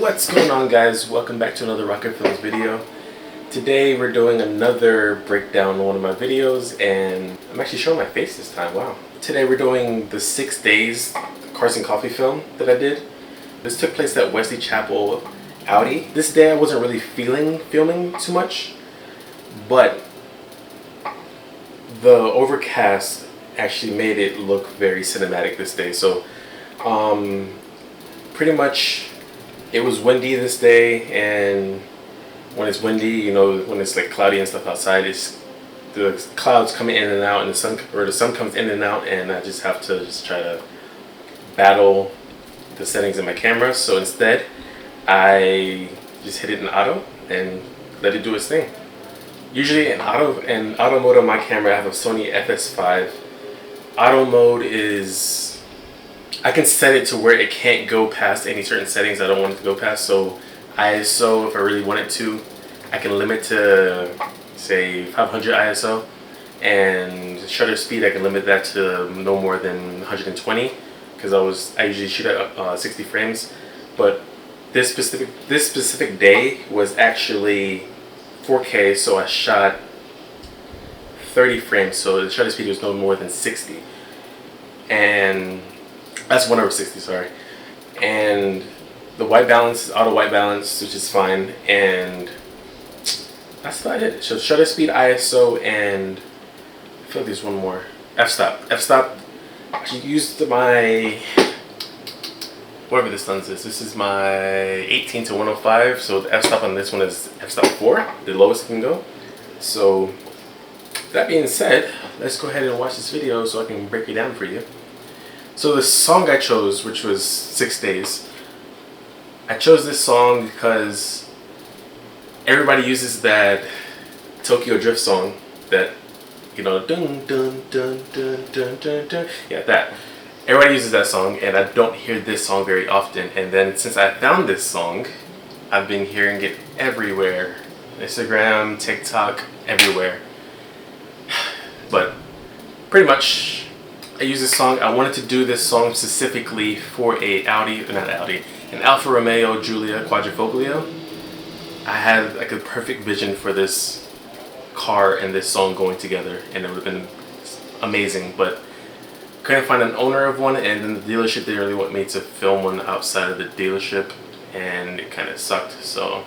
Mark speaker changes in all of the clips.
Speaker 1: What's going on, guys? Welcome back to another Rocket Films video. Today we're doing another breakdown on one of my videos, and I'm actually showing my face this time. Wow. Today we're doing the 6 days Carson Coffee film that I did. This took place at Wesley Chapel, Audi. This day I wasn't really feeling filming too much, but the overcast actually made it look very cinematic this day. So pretty much it was windy this day, and when it's windy, you know, when it's like cloudy and stuff outside, it's the clouds coming in and out, and the sun comes in and out, and I just have to just try to battle the settings in my camera. So instead I just hit it in auto and let it do its thing. Usually in auto mode on my camera I have a Sony FS5. Auto mode is, I can set it to where it can't go past any certain settings I don't want it to go past. So ISO, if I really wanted to, I can limit to say 500 ISO, and shutter speed I can limit that to no more than 120, because I usually shoot at 60 frames. But this specific day was actually 4K, so I shot 30 frames, so the shutter speed was no more than 60, and that's 1/60, sorry. And the white balance is auto white balance, which is fine, and that's about it. So shutter speed, ISO, and I feel like there's one more. F-stop. F-stop. I used my, whatever this lens is. This is my 18 to 105. So the f-stop on this one is f-stop 4, the lowest it can go. So that being said, let's go ahead and watch this video so I can break it down for you. So the song I chose, which was 6 days, I chose this song because everybody uses that Tokyo Drift song, that, you know, dun dun dun dun dun dun dun. Yeah, that. Everybody uses that song, and I don't hear this song very often. And then since I found this song, I've been hearing it everywhere. Instagram, TikTok, everywhere. But pretty much I use this song. I wanted to do this song specifically for an Alfa Romeo Giulia Quadrifoglio. I had like a perfect vision for this car and this song going together, and it would have been amazing, but couldn't find an owner of one, and then the dealership didn't really want me to film one outside of the dealership, and it kind of sucked. So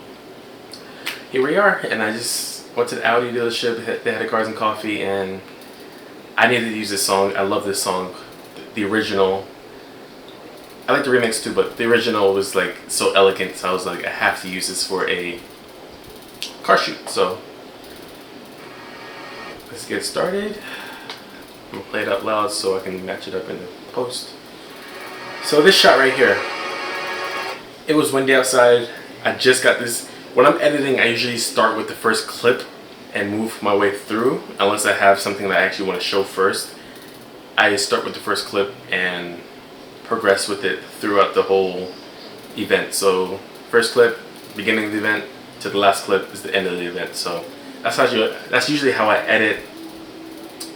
Speaker 1: here we are, and I just went to the Audi dealership. They had a Cars and Coffee, and I needed to use this song. I love this song. The original, I like the remix too, but the original was like so elegant, so I was like, I have to use this for a car shoot. So let's get started. I'm gonna play it out loud so I can match it up in the post. So this shot right here, it was windy outside. I just got this. When I'm editing, I usually start with the first clip and move my way through, unless I have something that I actually want to show first. I start with the first clip and progress with it throughout the whole event. So first clip, beginning of the event, to the last clip is the end of the event. So that's usually how I edit,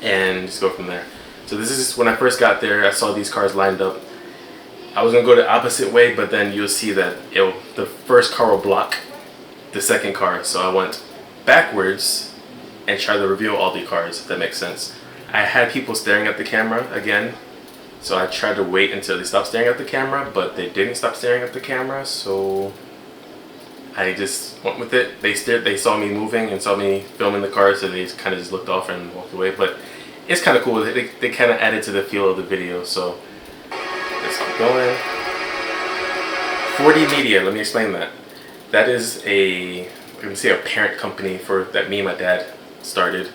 Speaker 1: and just go from there. So this is when I first got there. I saw these cars lined up. I was gonna go the opposite way, but then you'll see that the first car will block the second car. So I went backwards and try to reveal all the cars, if that makes sense. I had people staring at the camera again, so I tried to wait until they stopped staring at the camera, but they didn't stop staring at the camera, so I just went with it. They saw me moving and saw me filming the car, so they kind of just looked off and walked away. But it's kind of cool. They kind of added to the feel of the video. So let's keep going. 4D Media, let me explain that. That is a parent company that me and my dad started.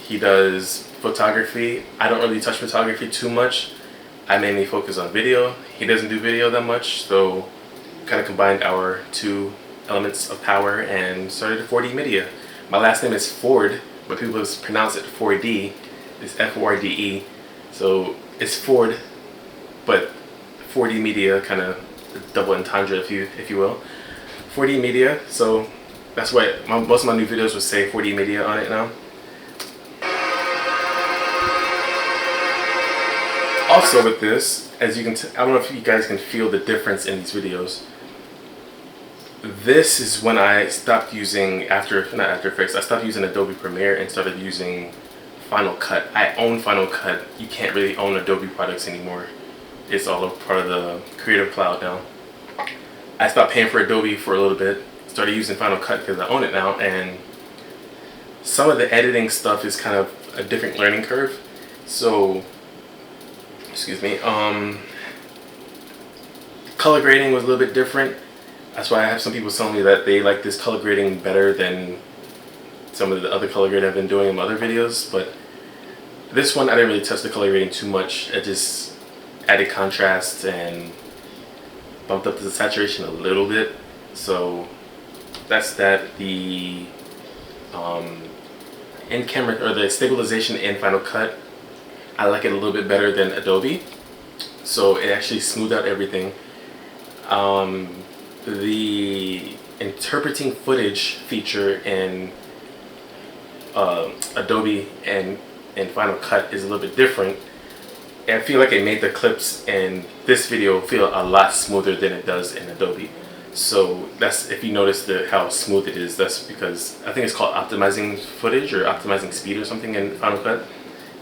Speaker 1: He does photography. I don't really touch photography too much. I mainly focus on video. He doesn't do video that much, so kind of combined our two elements of power and started 4D Media. My last name is Ford, but people pronounce it 4D. It's F-O-R-D-E. So it's Ford, but 4D Media, kind of double entendre, if you will. 4D Media. So that's why most of my new videos would say 4D Media on it now. Also with this, as you can I don't know if you guys can feel the difference in these videos. This is when I stopped using not After Effects. I stopped using Adobe Premiere and started using Final Cut. I own Final Cut. You can't really own Adobe products anymore. It's all a part of the Creative Cloud now. I stopped paying for Adobe for a little bit. Started using Final Cut because I own it now, and some of the editing stuff is kind of a different learning curve. So, excuse me. Color grading was a little bit different. That's why I have some people telling me that they like this color grading better than some of the other color grading I've been doing in my other videos. But this one, I didn't really touch the color grading too much. I just added contrast and bumped up the saturation a little bit. So that's that. The in camera, or the stabilization in Final Cut, I like it a little bit better than Adobe. So it actually smoothed out everything. The interpreting footage feature in Adobe and Final Cut is a little bit different. And I feel like it made the clips in this video feel a lot smoother than it does in Adobe. So that's, if you notice how smooth it is, that's because I think it's called optimizing footage or optimizing speed or something in Final Cut.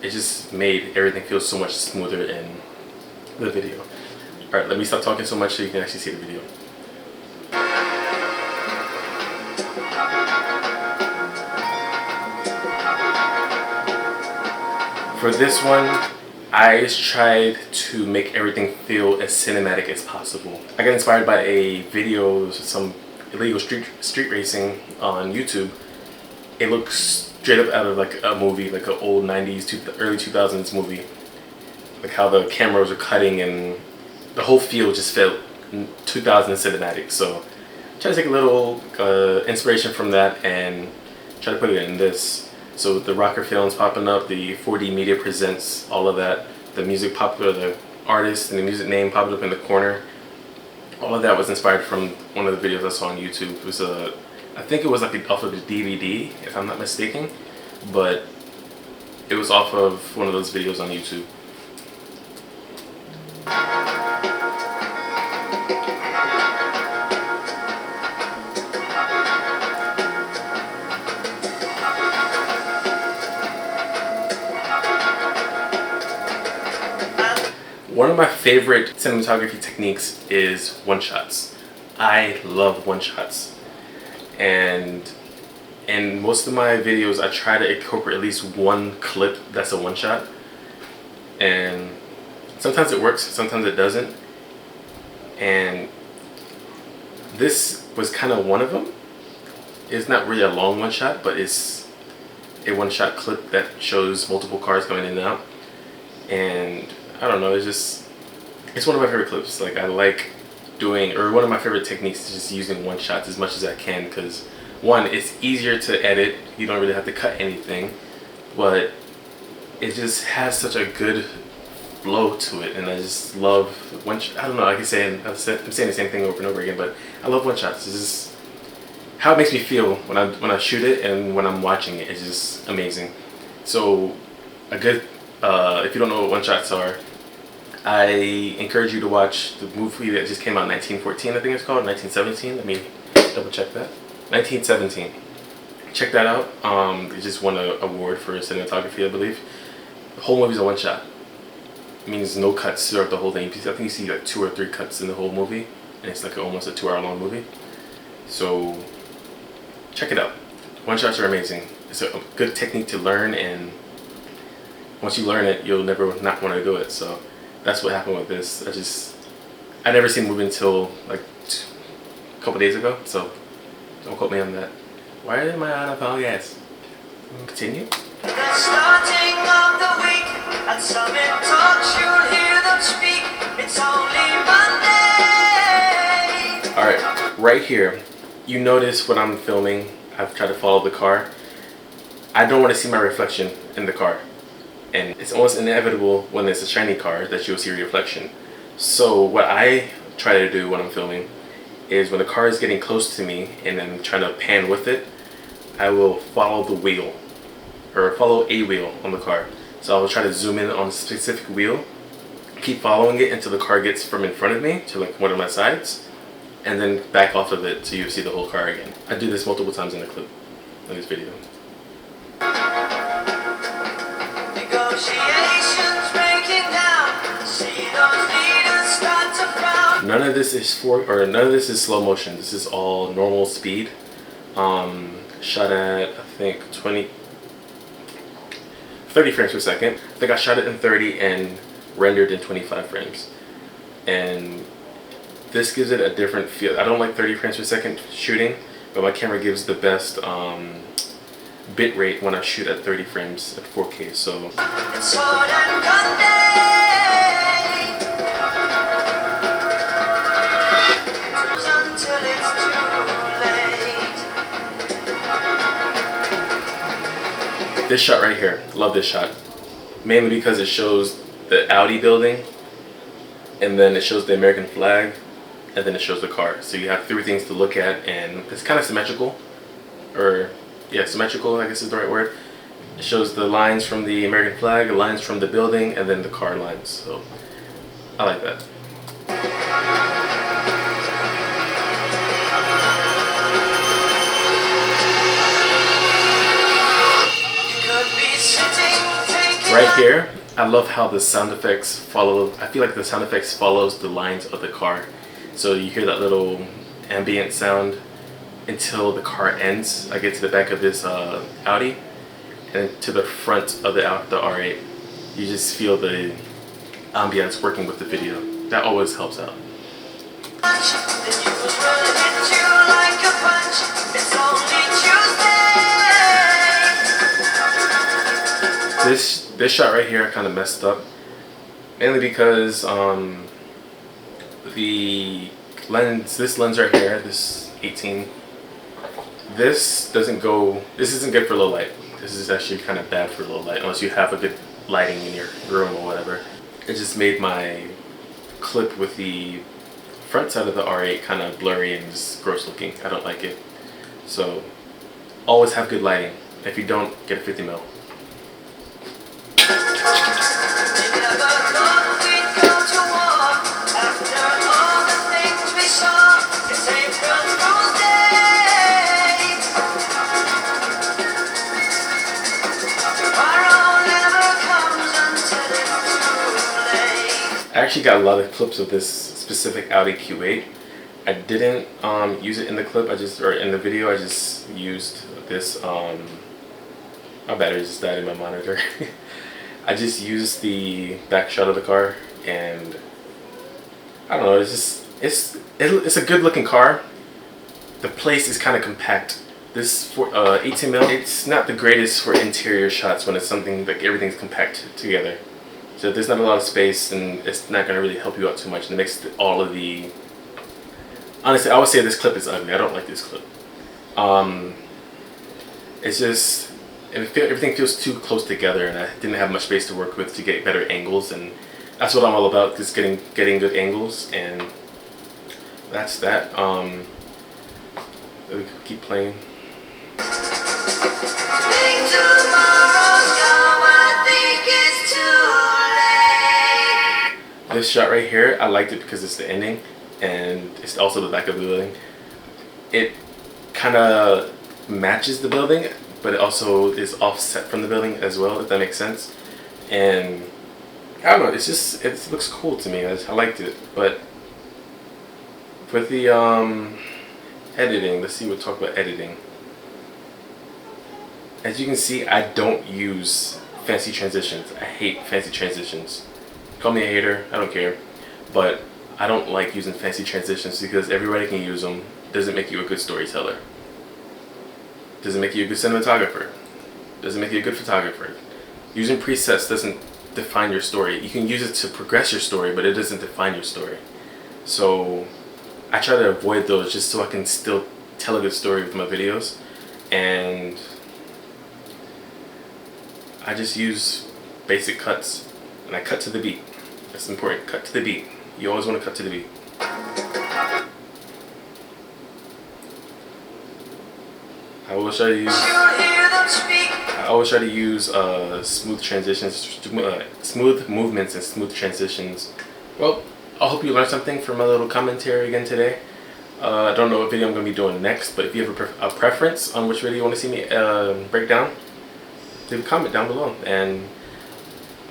Speaker 1: It just made everything feel so much smoother in the video. Alright, let me stop talking so much so you can actually see the video. For this one, I just tried to make everything feel as cinematic as possible. I got inspired by a video of some illegal street racing on YouTube. It looks straight up out of like a movie, like an old 90s, early 2000s movie. Like how the cameras are cutting and the whole feel just felt 2000 cinematic. So I tried to take a little inspiration from that and try to put it in this. So the rocker films popping up, the 4D media presents, all of that. The music the artist and the music name popped up in the corner. All of that was inspired from one of the videos I saw on YouTube. It was I think it was like off of the DVD, if I'm not mistaken, but it was off of one of those videos on YouTube. One of my favorite cinematography techniques is one-shots. I love one-shots. And in most of my videos, I try to incorporate at least one clip that's a one-shot. And sometimes it works, sometimes it doesn't. And this was kind of one of them. It's not really a long one-shot, but it's a one-shot clip that shows multiple cars going in and out. And I don't know, it's one of my favorite clips. Like, I like doing, or one of my favorite techniques is just using one shots as much as I can, because one, it's easier to edit, you don't really have to cut anything, but it just has such a good flow to it, and I just love I don't know, I'm saying the same thing over and over again, but I love one shots. It's just how it makes me feel when I shoot it and when I'm watching it. It's just amazing. So a good if you don't know what one shots are, I encourage you to watch the movie that just came out in 1914, I think it's called, 1917. Let me double check that. 1917. Check that out. It just won an award for cinematography, I believe. The whole movie's a one shot. It means no cuts throughout the whole thing. I think you see like 2 or 3 cuts in the whole movie, and it's like almost a 2-hour long movie. So check it out. One shots are amazing. It's a good technique to learn, and once you learn it, you'll never not want to do it. So that's what happened with this. I never seen the movie until like a couple days ago, so don't quote me on that. Why am I on a podcast? Continue.
Speaker 2: The starting of the week, at Summit Talks you'll hear them speak. It's only Monday.
Speaker 1: Alright, right here, you notice when I'm filming, I've tried to follow the car. I don't want to see my reflection in the car. And it's almost inevitable when it's a shiny car that you'll see a reflection. So what I try to do when I'm filming is when the car is getting close to me and I'm trying to pan with it, I will follow the wheel, or follow a wheel on the car. So I will try to zoom in on a specific wheel, keep following it until the car gets from in front of me to like one of my sides, and then back off of it so you see the whole car again. I do this multiple times in the clip, in this video.
Speaker 2: Negotiations breaking down. See those leaders start to frown.
Speaker 1: None of this is slow motion. This is all normal speed. Shot at, I think, 30 frames per second. I think I shot it in 30 and rendered in 25 frames. And this gives it a different feel. I don't like 30 frames per second shooting, but my camera gives the best bit rate when I shoot at 30 frames at 4K. So
Speaker 2: It's sword and gun day. Until it's too late.
Speaker 1: this shot right here, love this shot. Mainly because it shows the Audi building, and then it shows the American flag, and then it shows the car. So you have three things to look at, and it's kind of symmetrical. Or, yeah, symmetrical, I guess is the right word. It shows the lines from the American flag, the lines from the building, and then the car lines. So, I like that. Right here, I love how the sound effects follow. I feel like the sound effects follows the lines of the car. So you hear that little ambient sound until the car ends. I get to the back of this Audi and to the front of the R8. You just feel the ambience working with the video. That always helps out. This shot right here I kind of messed up, mainly because the lens, this lens right here, this 18, this isn't good for low light. This is actually kind of bad for low light unless you have a good lighting in your room or whatever. It just made my clip with the front side of the R8 kind of blurry and just gross looking. I don't like it. So always have good lighting. If you don't, get a 50mm. I actually got a lot of clips of this specific Audi Q8. I didn't use it in the clip. In the video. I just used this. My battery just died in my monitor. I just used the back shot of the car, and I don't know. It's a good looking car. The place is kind of compact. This 18mm, it's not the greatest for interior shots when it's something like everything's compact together. So there's not a lot of space, and it's not going to really help you out too much. And it makes all of the... Honestly, I would say this clip is ugly. I don't like this clip. It's just... everything feels too close together, and I didn't have much space to work with to get better angles. And that's what I'm all about, just getting good angles. And that's that. We keep playing. This shot right here, I liked it because it's the ending, and it's also the back of the building. It kind of matches the building, but it also is offset from the building as well, if that makes sense. And I don't know, it looks cool to me. I liked it. But with the editing, let's see, we'll talk about editing. As you can see, I don't use fancy transitions. I hate fancy transitions. Call me a hater, I don't care. But I don't like using fancy transitions because everybody can use them. Doesn't make you a good storyteller. Doesn't make you a good cinematographer. Doesn't make you a good photographer. Using presets doesn't define your story. You can use it to progress your story, but it doesn't define your story. So I try to avoid those just so I can still tell a good story with my videos. And I just use basic cuts, and I cut to the beat. That's important. Cut to the beat. You always want to cut to the beat. I always try to use smooth transitions, smooth movements, and smooth transitions. Well, I hope you learned something from my little commentary again today. I don't know what video I'm going to be doing next, but if you have a preference on which video you want to see me break down, leave a comment down below. And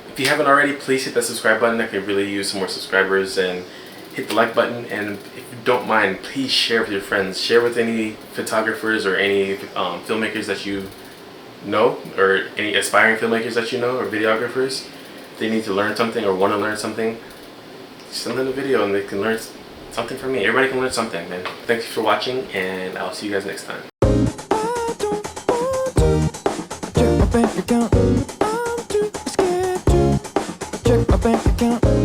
Speaker 1: if you haven't already, please hit that subscribe button. I could really use some more subscribers, and hit the like button. And if you don't mind, please share with your friends. Share with any photographers or any filmmakers that you know, or any aspiring filmmakers that you know, or videographers. If they need to learn something or want to learn something, send them a video and they can learn something from me. Everybody can learn something, man. Thank you for watching, and I'll see you guys next time.
Speaker 3: Check my bank account. I'm too scared to check my bank account.